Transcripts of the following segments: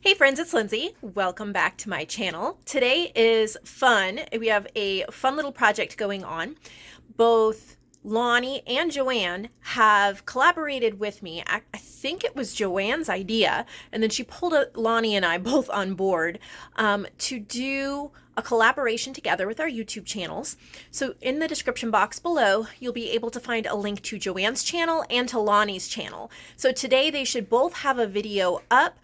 Hey friends, it's Lindsay. Welcome back to my channel. Today is fun. We have a fun little project going on. Both Lonnie and Joann have collaborated with me. I think it was Joann's idea, and then she pulled Lonnie and I both on board to do a collaboration together with our YouTube channels. So in the description box below, you'll be able to find a link to Joann's channel and to Lonnie's channel. So today they should both have a video up.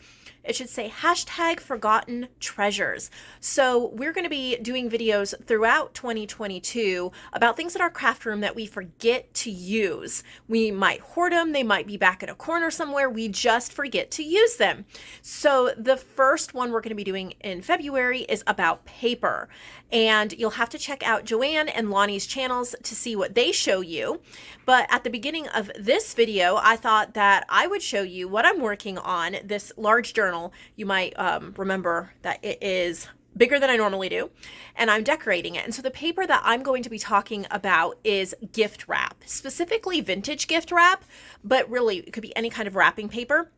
It should say #forgotten_treasures. So we're going to be doing videos throughout 2022 about things in our craft room that we forget to use. We might hoard them. They might be back in a corner somewhere. We just forget to use them. So the first one we're going to be doing in February is about paper. And you'll have to check out Joann and Lonnie's channels to see what they show you. But at the beginning of this video, I thought that I would show you what I'm working on, this large journal. You might remember that it is bigger than I normally do, and I'm decorating it. And so the paper that I'm going to be talking about is gift wrap, specifically vintage gift wrap, but really it could be any kind of wrapping paper.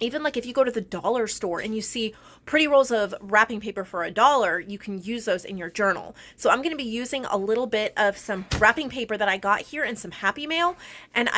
Even like if you go to the dollar store and you see pretty rolls of wrapping paper for $1, you can use those in your journal. So I'm going to be using a little bit of some wrapping paper that I got here and some Happy Mail, and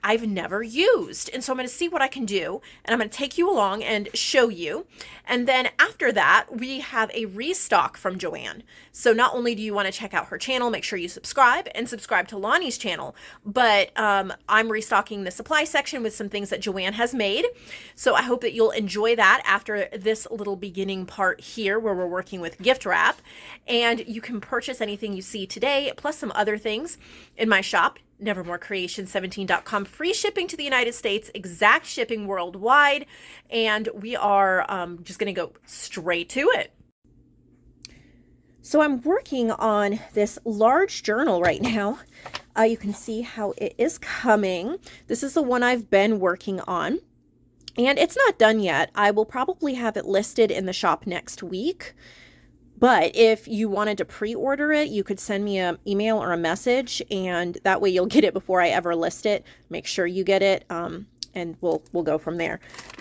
I've never used. And so I'm going to see what I can do, and I'm going to take you along and show you. And then after that, we have a restock from Joann. So not only do you want to check out her channel, make sure you subscribe and subscribe to Lonnie's channel, but I'm restocking the supply section with some things that Joann has made. So I hope that you'll enjoy that after this little beginning part here where we're working with gift wrap. And you can purchase anything you see today, plus some other things in my shop, nevermorecreation17.com. Free shipping to the United States, exact shipping worldwide. And we are just going to go straight to it. So I'm working on this large journal right now. You can see how it is coming. This is the one I've been working on. And it's not done yet. I will probably have it listed in the shop next week. But if you wanted to pre-order it, you could send me an email or a message, and that way you'll get it before I ever list it. Make sure you get it, and we'll go from there.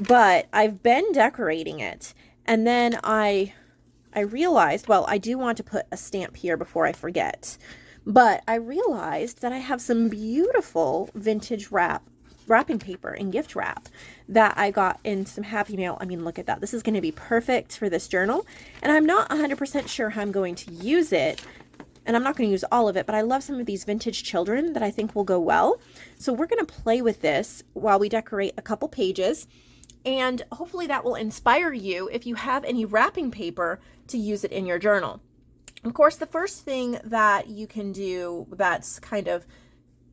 But I've been decorating it, and then I realized, well, I do want to put a stamp here before I forget. But I realized that I have some beautiful vintage wrapping paper and gift wrap that I got in some Happy Mail. I mean, look at that. This is going to be perfect for this journal. And I'm not 100% sure how I'm going to use it. And I'm not going to use all of it, but I love some of these vintage children that I think will go well. So we're going to play with this while we decorate a couple pages. And hopefully that will inspire you, if you have any wrapping paper, to use it in your journal. Of course, the first thing that you can do, that's kind of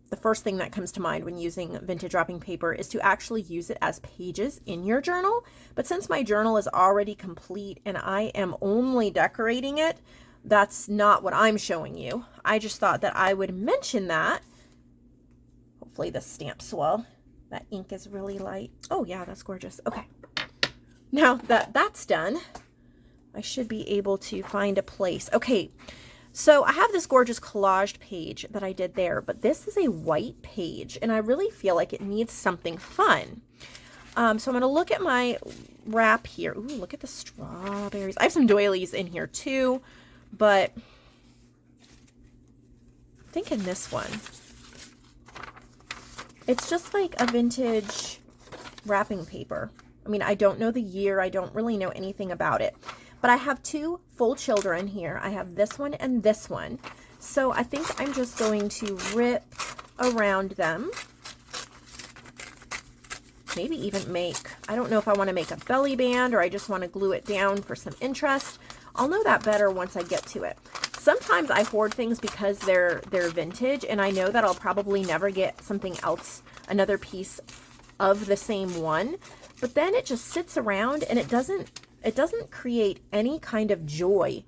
the first thing that comes to mind when using vintage wrapping paper, is to actually use it as pages in your journal. But since my journal is already complete and I am only decorating it, that's not what I'm showing you. I just thought that I would mention that. Hopefully the stamp's well. That ink is really light. Oh yeah, that's gorgeous. Okay. Now that that's done, I should be able to find a place. Okay. So I have this gorgeous collaged page that I did there, but this is a white page, and I really feel like it needs something fun. So I'm going to look at my wrap here. Ooh, look at the strawberries. I have some doilies in here too, but I'm thinking this one. It's just like a vintage wrapping paper. I mean, I don't know the year. I don't really know anything about it. But I have two full children here. I have this one and this one. So I think I'm just going to rip around them. Maybe even make, I don't know if I want to make a belly band or I just want to glue it down for some interest. I'll know that better once I get to it. Sometimes I hoard things because they're vintage, and I know that I'll probably never get something else, another piece of the same one. But then it just sits around and it doesn't create any kind of joy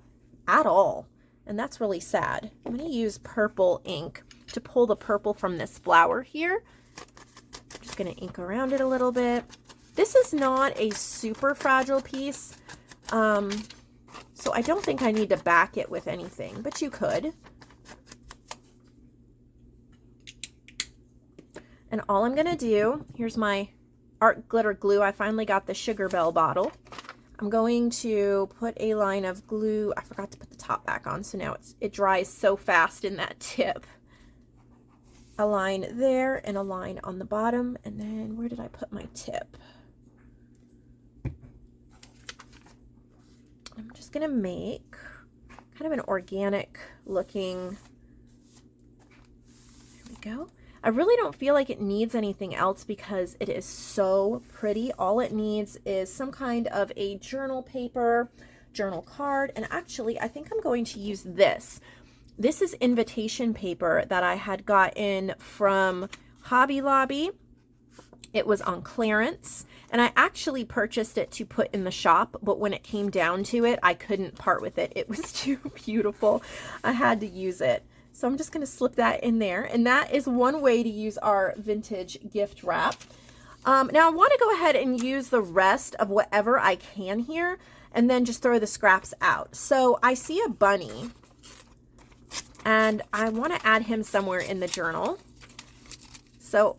at all. And that's really sad. I'm going to use purple ink to pull the purple from this flower here. I'm just going to ink around it a little bit. This is not a super fragile piece. So I don't think I need to back it with anything, but you could. And all I'm going to do, here's my art glitter glue. I finally got the Sugar Bell bottle. I'm going to put a line of glue. I forgot to put the top back on, so now it dries so fast in that tip. A line there and a line on the bottom. And then where did I put my tip? I'm just going to make kind of an organic looking. There we go. I really don't feel like it needs anything else because it is so pretty. All it needs is some kind of a journal paper, journal card, and actually I think I'm going to use this. This is invitation paper that I had gotten from Hobby Lobby. It was on clearance, and I actually purchased it to put in the shop, but when it came down to it, I couldn't part with it. It was too beautiful. I had to use it. So I'm just going to slip that in there. And that is one way to use our vintage gift wrap. Now I want to go ahead and use the rest of whatever I can here and then just throw the scraps out. So I see a bunny and I want to add him somewhere in the journal. So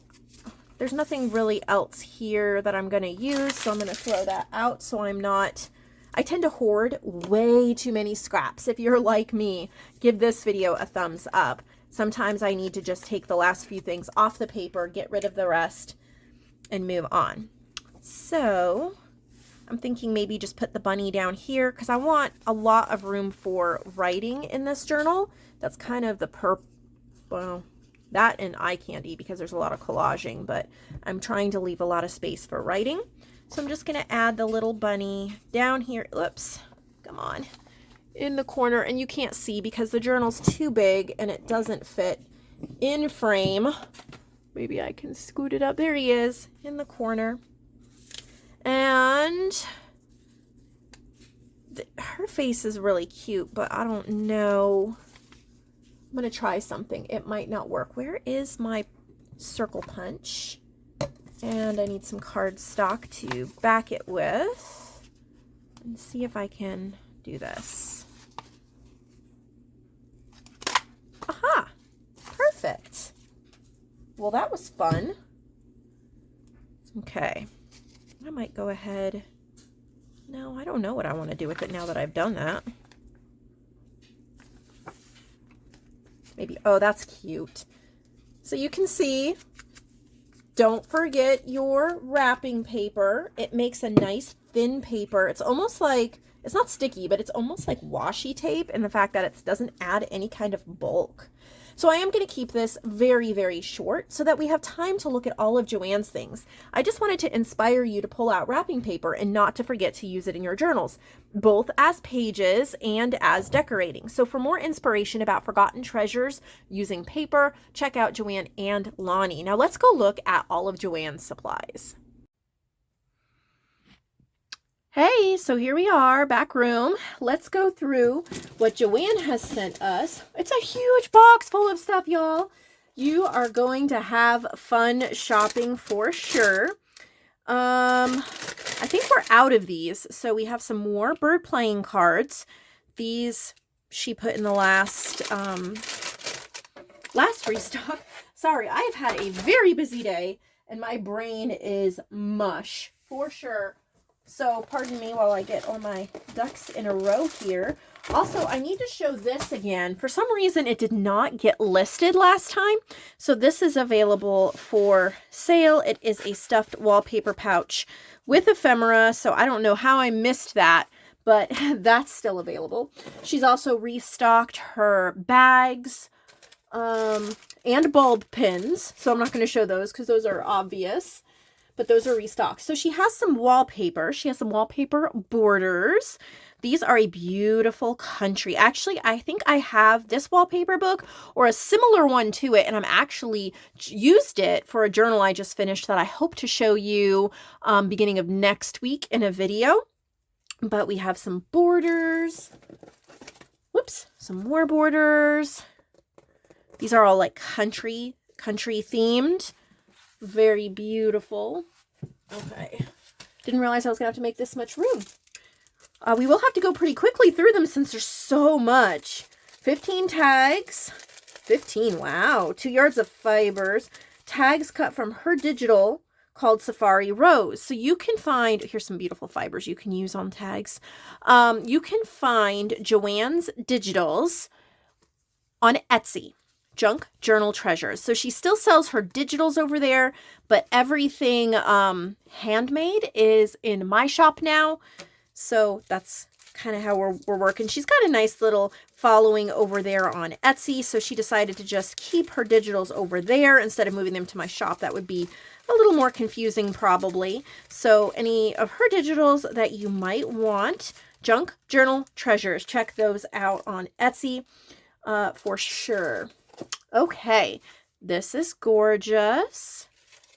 there's nothing really else here that I'm going to use. So I'm going to throw that out so I'm not... I tend to hoard way too many scraps. If you're like me, give this video a thumbs up. Sometimes I need to just take the last few things off the paper, get rid of the rest, and move on. So I'm thinking maybe just put the bunny down here because I want a lot of room for writing in this journal. That's kind of the well, that and eye candy because there's a lot of collaging, but I'm trying to leave a lot of space for writing. So I'm just going to add the little bunny down here. Oops, come on, in the corner. And you can't see because the journal's too big and it doesn't fit in frame. Maybe I can scoot it up. There he is in the corner. And her face is really cute, but I don't know. I'm going to try something. It might not work. Where is my circle punch? And I need some cardstock to back it with. And see if I can do this. Aha! Perfect. Well, that was fun. Okay. I might go ahead. No, I don't know what I want to do with it now that I've done that. Maybe, oh, that's cute. So you can see, don't forget your wrapping paper. It makes a nice thin paper. It's almost like, it's not sticky, but it's almost like washi tape in the fact that it doesn't add any kind of bulk. So I am going to keep this very, very short so that we have time to look at all of Joann's things. I just wanted to inspire you to pull out wrapping paper and not to forget to use it in your journals, both as pages and as decorating. So for more inspiration about forgotten treasures using paper, check out Joann and Lonnie. Now let's go look at all of Joann's supplies. Hey, so here we are, back room. Let's go through what Joann has sent us. It's a huge box full of stuff, y'all. You are going to have fun shopping for sure. I think we're out of these. So we have some more bird playing cards. These she put in the last restock. Sorry, I've had a very busy day and my brain is mush for sure. So pardon me while I get all my ducks in a row here. Also, I need to show this again. For some reason, it did not get listed last time. So this is available for sale. It is a stuffed wallpaper pouch with ephemera. So I don't know how I missed that, but that's still available. She's also restocked her bags and bulb pins. So I'm not going to show those because those are obvious. But those are restocked. So she has some wallpaper. She has some wallpaper borders. These are a beautiful country. Actually, I think I have this wallpaper book or a similar one to it, and I'm actually used it for a journal I just finished that I hope to show you beginning of next week in a video. But we have some borders. Whoops, some more borders. These are all like country themed. Very beautiful. Okay. Didn't realize I was going to have to make this much room. We will have to go pretty quickly through them since there's so much. 15 tags. 15, wow. 2 yards of fibers. Tags cut from her digital called Safari Rose. So you can find, here's some beautiful fibers you can use on tags. You can find Joann's digitals on Etsy, Junk Journal Treasures. So she still sells her digitals over there, but everything handmade is in my shop now. So that's kind of how we're working. She's got a nice little following over there on Etsy, so she decided to just keep her digitals over there instead of moving them to my shop. That would be a little more confusing probably. So any of her digitals that you might want, Junk Journal Treasures, check those out on Etsy for sure. Okay, this is gorgeous.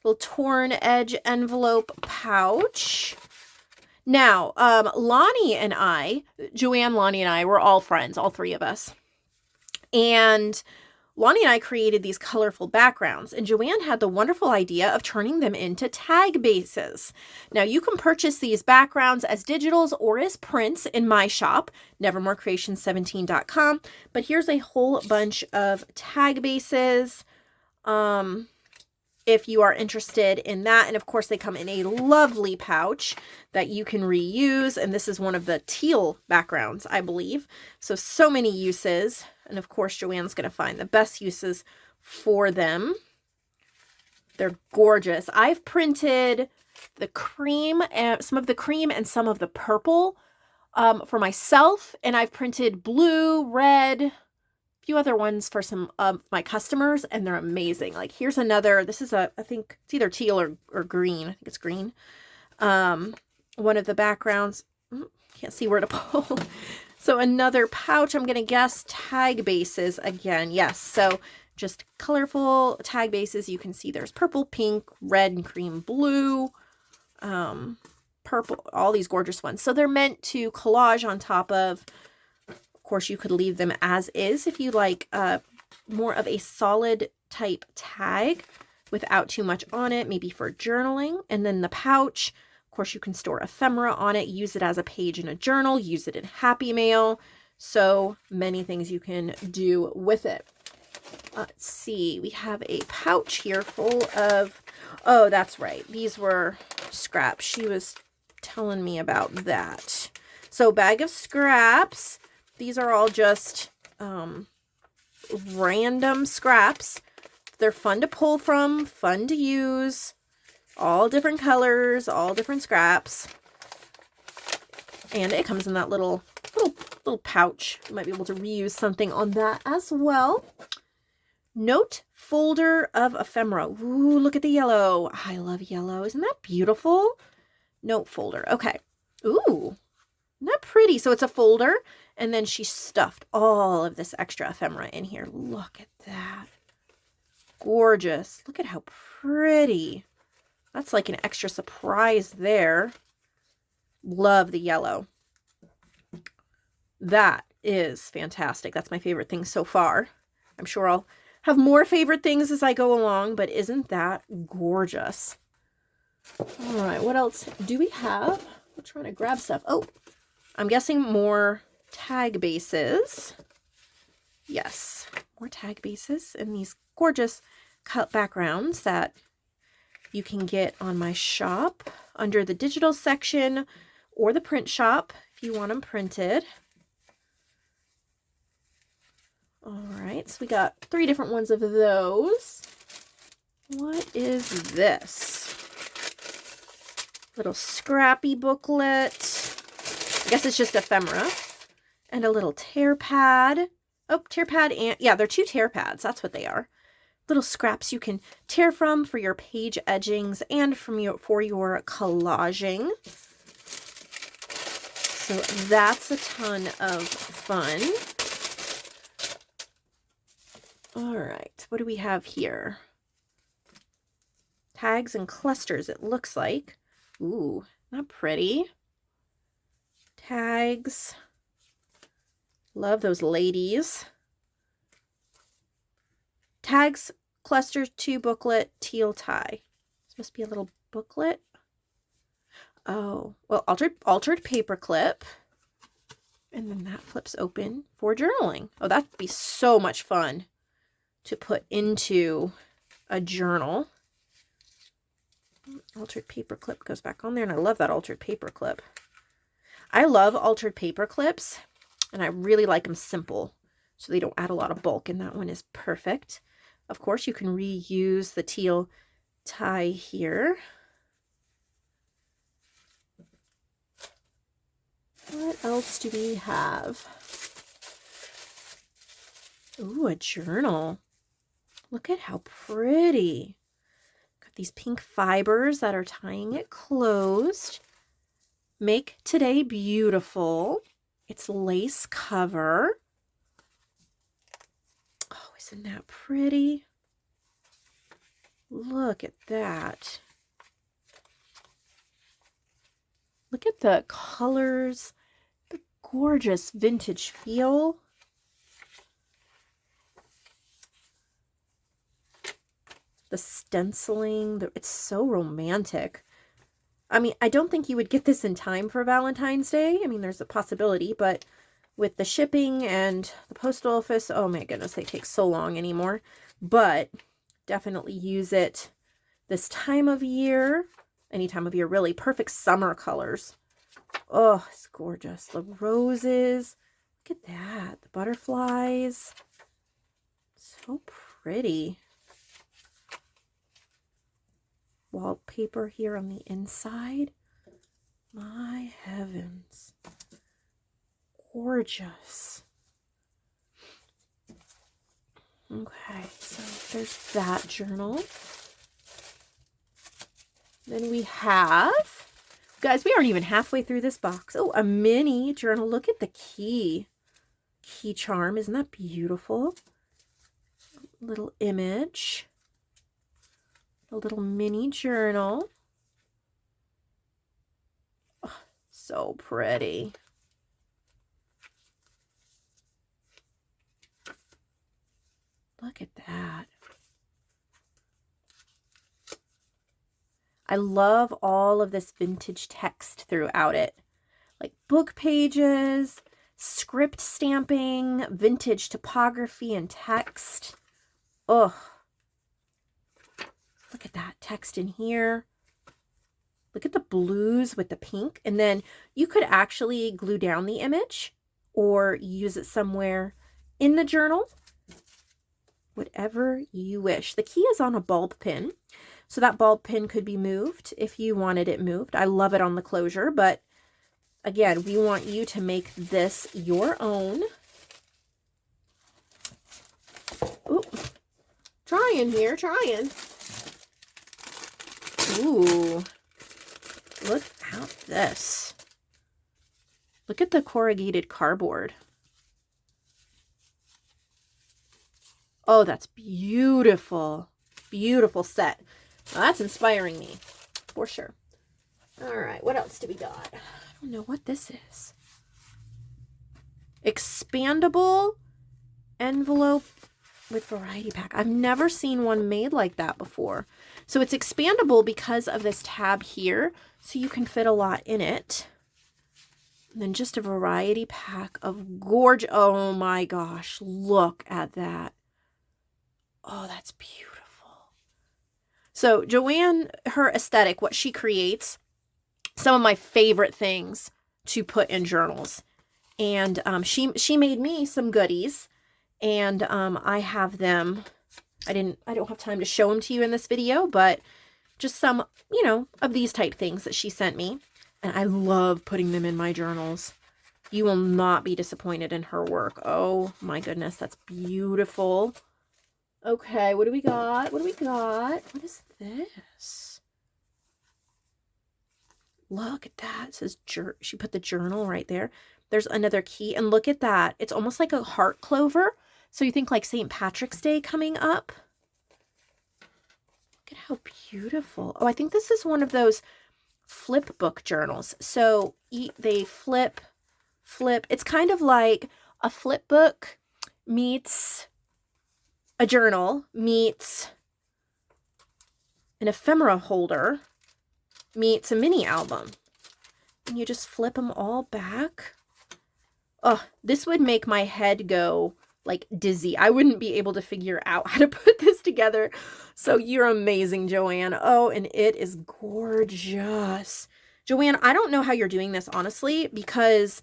Little torn edge envelope pouch. Now, Lonnie and I, Joann, Lonnie, and I, we're all friends, all three of us. And Lonnie and I created these colorful backgrounds, and Joann had the wonderful idea of turning them into tag bases. Now, you can purchase these backgrounds as digitals or as prints in my shop, nevermorecreation17.com. But here's a whole bunch of tag bases. If you are interested in that. And of course they come in a lovely pouch that you can reuse. And this is one of the teal backgrounds, I believe. So many uses. And of course, Joann's going to find the best uses for them. They're gorgeous. I've printed the cream, some of the cream and some of the purple for myself. And I've printed blue, red, few other ones for some of my customers, and they're amazing. Like here's another, this is I think it's either teal or green. I think it's green. One of the backgrounds, can't see where to pull. So another pouch, I'm going to guess tag bases again. Yes. So just colorful tag bases. You can see there's purple, pink, red, and cream blue, purple, all these gorgeous ones. So they're meant to collage on top of. Of course, you could leave them as is if you like more of a solid type tag without too much on it, maybe for journaling. And then the pouch, of course, you can store ephemera on it, use it as a page in a journal, use it in Happy Mail. So many things you can do with it. Let's see, we have a pouch here full of, oh, that's right. These were scraps. She was telling me about that. So bag of scraps. These are all just random scraps. They're fun to pull from, fun to use, all different colors, all different scraps. And it comes in that little pouch. You might be able to reuse something on that as well. Note folder of ephemera. Ooh, look at the yellow. I love yellow. Isn't that beautiful? Note folder. Okay. Ooh, isn't that pretty? So it's a folder. And then she stuffed all of this extra ephemera in here. Look at that. Gorgeous. Look at how pretty. That's like an extra surprise there. Love the yellow. That is fantastic. That's my favorite thing so far. I'm sure I'll have more favorite things as I go along, but isn't that gorgeous? All right, what else do we have? I'm trying to grab stuff. Oh, I'm guessing more tag bases. Yes, more tag bases and these gorgeous cut backgrounds that you can get on my shop under the digital section or the print shop if you want them printed. All right, so we got 3 different ones of those. What is this? Little scrappy booklet. I guess it's just ephemera. And a little tear pad. Oh, tear pad and, yeah, they're 2 tear pads. That's what they are. Little scraps you can tear from for your page edgings and for your collaging. So that's a ton of fun. All right, what do we have here? Tags and clusters, it looks like. Ooh, not pretty. Tags. Love those ladies. Tags, clusters, 2 booklet, teal tie. This must be a little booklet. Oh, well, altered paper clip. And then that flips open for journaling. Oh, that'd be so much fun to put into a journal. Altered paper clip goes back on there, and I love that altered paper clip. I love altered paper clips, and I really like them simple, so they don't add a lot of bulk, and that one is perfect. Of course, you can reuse the teal tie here. What else do we have? Ooh, a journal. Look at how pretty. Got these pink fibers that are tying it closed. Make Today Beautiful. It's lace cover. Oh, isn't that pretty? Look at that. Look at the colors, the gorgeous vintage feel. The stenciling, it's so romantic. I mean, I don't think you would get this in time for Valentine's Day. I mean, there's a possibility, but with the shipping and the postal office, oh my goodness, they take so long anymore. But definitely use it this time of year, any time of year, really. Perfect summer colors. Oh, it's gorgeous. The roses, look at that. The butterflies, so pretty. Wallpaper here on the inside. My heavens. Gorgeous. Okay, so there's that journal. Then we have, guys, we aren't even halfway through this box. Oh, a mini journal. Look at the key charm. Isn't that beautiful? Little image. A little mini journal. Oh, so pretty. Look at that. I love all of this vintage text throughout it. Like book pages, script stamping, vintage typography and text. Oh, look at that text in here. Look at the blues with the pink. And then you could actually glue down the image or use it somewhere in the journal. Whatever you wish. The key is on a bulb pin. So that bulb pin could be moved if you wanted it moved. I love it on the closure, but again, we want you to make this your own. Ooh, trying here, trying. Ooh, look at this. Look at the corrugated cardboard. Oh, that's beautiful. Beautiful set. Well, that's inspiring me, for sure. All right, what else do we got? I don't know what this is. Expandable envelope with variety pack. I've never seen one made like that before. So it's expandable because of this tab here, so you can fit a lot in it. And then just a variety pack of gorgeous. Oh my gosh, look at that. Oh, that's beautiful. So Joann, her aesthetic, what she creates, some of my favorite things to put in journals. And she made me some goodies, and I have them. I don't have time to show them to you in this video, but just some, of these type things that she sent me. And I love putting them in my journals. You will not be disappointed in her work. Oh my goodness, that's beautiful. Okay, what do we got? What do we got? What is this? Look at that. It says, she put the journal right there. There's another key, and look at that. It's almost like a heart clover. So you think like St. Patrick's Day coming up. Look at how beautiful. Oh, I think this is one of those flip book journals. So they flip. It's kind of like a flip book meets a journal meets an ephemera holder meets a mini album. And you just flip them all back. Oh, this would make my head go like dizzy. I wouldn't be able to figure out how to put this together. So you're amazing, Joann. Oh, and it is gorgeous. Joann, I don't know how you're doing this, honestly, because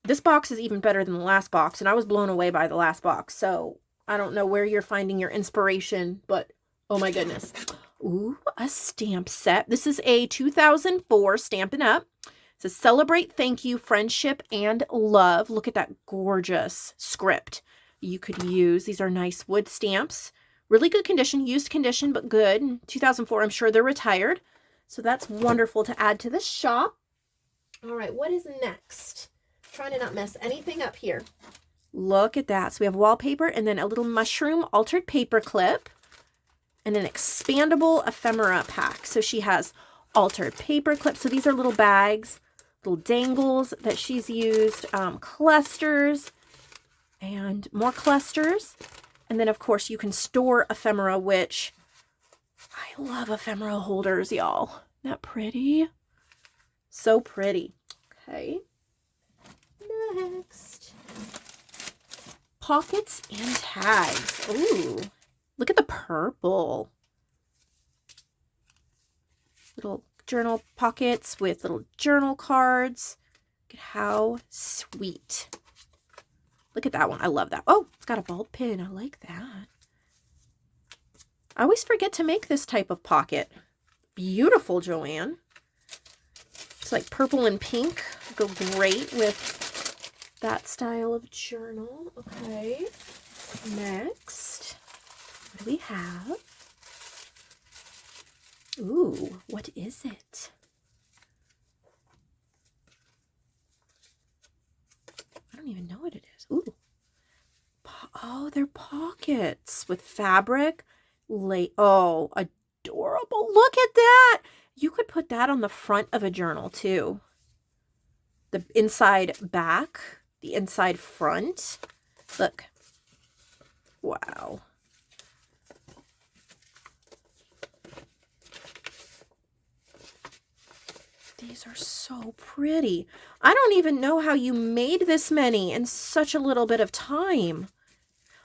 this box is even better than the last box, and I was blown away by the last box. So I don't know where you're finding your inspiration, but oh my goodness. Ooh, a stamp set. This is a 2004 Stampin' Up. It says celebrate, thank you, friendship, and love. Look at that gorgeous script you could use. These are nice wood stamps. Really good condition, used condition, but good. In 2004, I'm sure they're retired. So that's wonderful to add to the shop. All right, what is next? Trying to not mess anything up here. Look at that. So we have wallpaper and then a little mushroom altered paper clip and an expandable ephemera pack. So she has altered paper clips. So these are little bags, little dangles that she's used, clusters and more clusters. And then of course you can store ephemera, which I love ephemera holders, y'all. Isn't that pretty? So pretty. Okay. Next. Pockets and tags. Ooh, look at the purple. Little journal pockets with little journal cards. Look at how sweet. Look at that one. I love that. Oh, it's got a ball pin. I like that. I always forget to make this type of pocket. Beautiful, Joann. It's like purple and pink. Go great with that style of journal. Okay. Next, what do we have? Ooh, what is it? I don't even know what it is. Ooh. Oh, they're pockets with fabric. Oh, adorable. Look at that. You could put that on the front of a journal too. The inside back, the inside front. Look. Wow. These are so pretty. I don't even know how you made this many in such a little bit of time.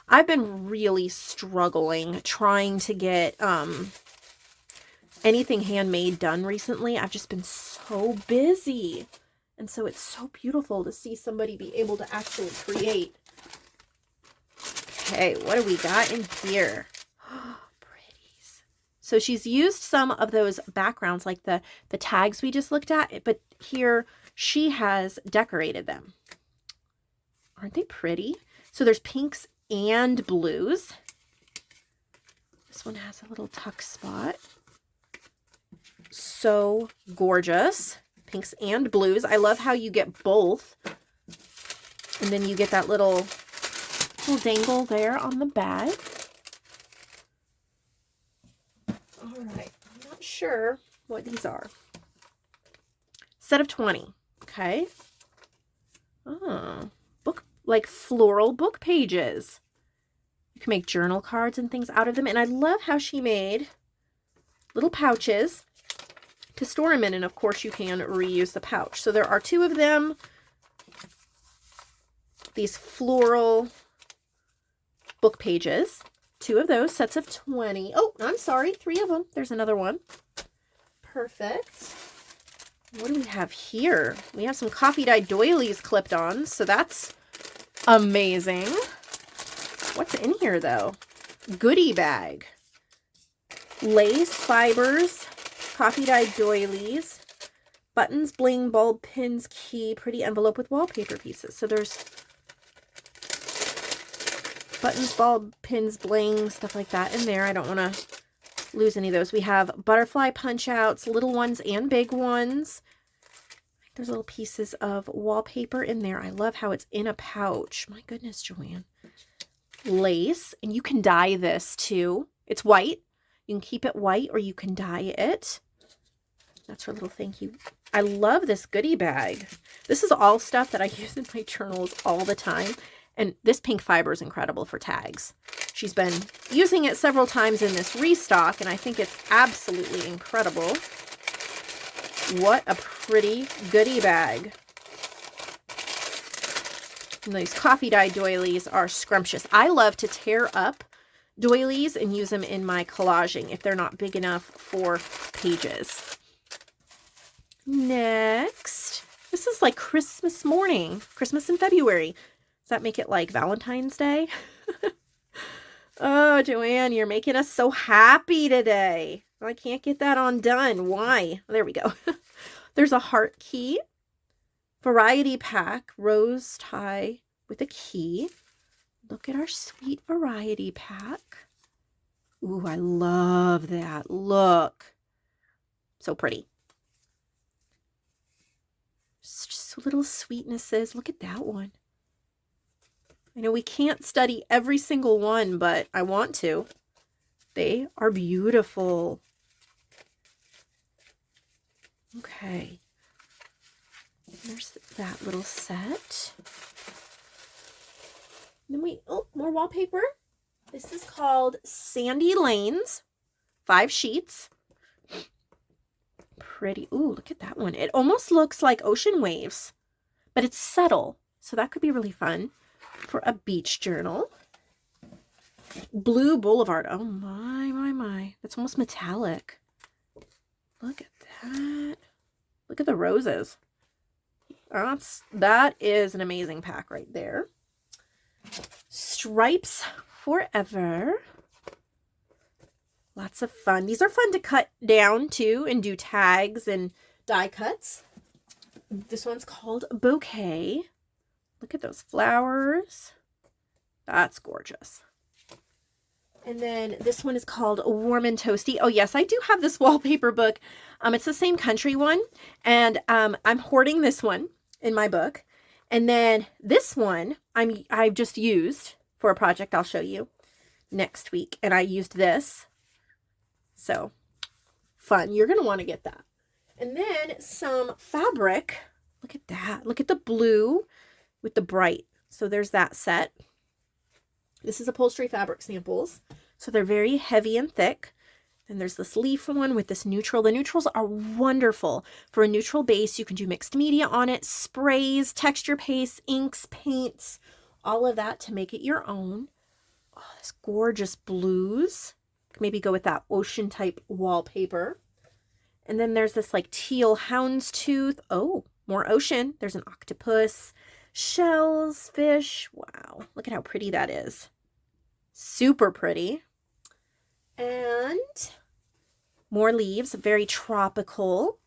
I've been really struggling trying to get anything handmade done recently. I've just been so busy. And so it's so beautiful to see somebody be able to actually create. Okay, what do we got in here? Pretties. So she's used some of those backgrounds like the tags we just looked at, but here she has decorated them. Aren't they pretty? So there's pinks and blues. This one has a little tuck spot. So gorgeous. Pinks and blues. I love how you get both. And then you get that little dangle there on the bag. All right. I'm not sure what these are. Set of 20. Okay. Oh, book, like floral book pages. You can make journal cards and things out of them. And I love how she made little pouches to store them in, and of course you can reuse the pouch. So there are 2 of them. These floral book pages. 2 of those, sets of 20. Oh, I'm sorry, 3 of them. There's another one. Perfect. What do we have here? We have some coffee dye doilies clipped on, so that's amazing. What's in here though? Goodie bag. Lace, fibers, coffee dye doilies, buttons, bling, bulb, pins, key, pretty envelope with wallpaper pieces. So there's buttons, bulb, pins, bling, stuff like that in there. I don't want to lose any of those. We have butterfly punch outs, little ones and big ones. There's little pieces of wallpaper in there. I love how it's in a pouch. My goodness, Joann. Lace, and you can dye this too. It's white. You can keep it white or you can dye it. That's her little thank you. I love this goodie bag. This is all stuff that I use in my journals all the time. And this pink fiber is incredible for tags. She's been using it several times in this restock, and I think it's absolutely incredible. What a pretty goodie bag. And these coffee dye doilies are scrumptious. I love to tear up doilies and use them in my collaging if they're not big enough for pages. Next, this is like Christmas morning, Christmas in February. Does that make it like Valentine's Day? Oh, Joann, you're making us so happy today. I can't get that undone. Why? There we go. There's a heart key, variety pack, rose tie with a key. Look at our sweet variety pack. Ooh, I love that. Look. So pretty. Just little sweetnesses. Look at that one. I know we can't study every single one, but I want to. They are beautiful. Okay. There's that little set. Then more wallpaper. This is called Sandy Lanes. 5 sheets. Pretty. Ooh, look at that one. It almost looks like ocean waves, but it's subtle. So that could be really fun for a beach journal. Blue Boulevard. Oh my. That's almost metallic. Look at that. Look at the roses. That is an amazing pack right there. Stripes Forever. Lots of fun. These are fun to cut down too and do tags and die cuts. This one's called Bouquet. Look at those flowers. That's gorgeous. And then this one is called Warm and Toasty. Oh yes, I do have this wallpaper book. It's the same country one. And I'm hoarding this one in my book. And then this one I've just used for a project I'll show you next week. And I used this. So fun. You're going to want to get that. And then some fabric. Look at that. Look at the blue with the bright. So there's that set. This is Upholstery Fabric samples. So they're very heavy and thick. And there's this leaf one with this neutral. The neutrals are wonderful. For a neutral base, you can do mixed media on it, sprays, texture pastes, inks, paints, all of that to make it your own. Oh, this gorgeous blues. Maybe go with that ocean type wallpaper. And then there's this like teal houndstooth. Oh, more ocean. There's an octopus, shells, fish. Wow, look at how pretty that is. Super pretty. And more leaves, very tropical,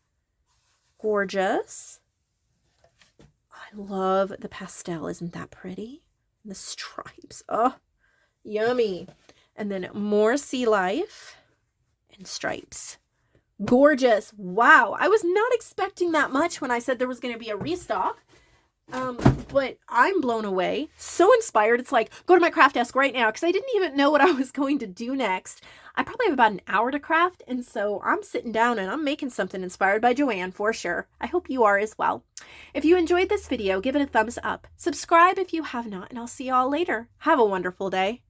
gorgeous. I love the pastel. Isn't that pretty? And the stripes. Oh, yummy. And then more sea life and stripes. Gorgeous. Wow. I was not expecting that much when I said there was going to be a restock. But I'm blown away. So inspired. It's like, go to my craft desk right now because I didn't even know what I was going to do next. I probably have about an hour to craft. And so I'm sitting down and I'm making something inspired by Joann for sure. I hope you are as well. If you enjoyed this video, give it a thumbs up. Subscribe if you have not, and I'll see y'all later. Have a wonderful day.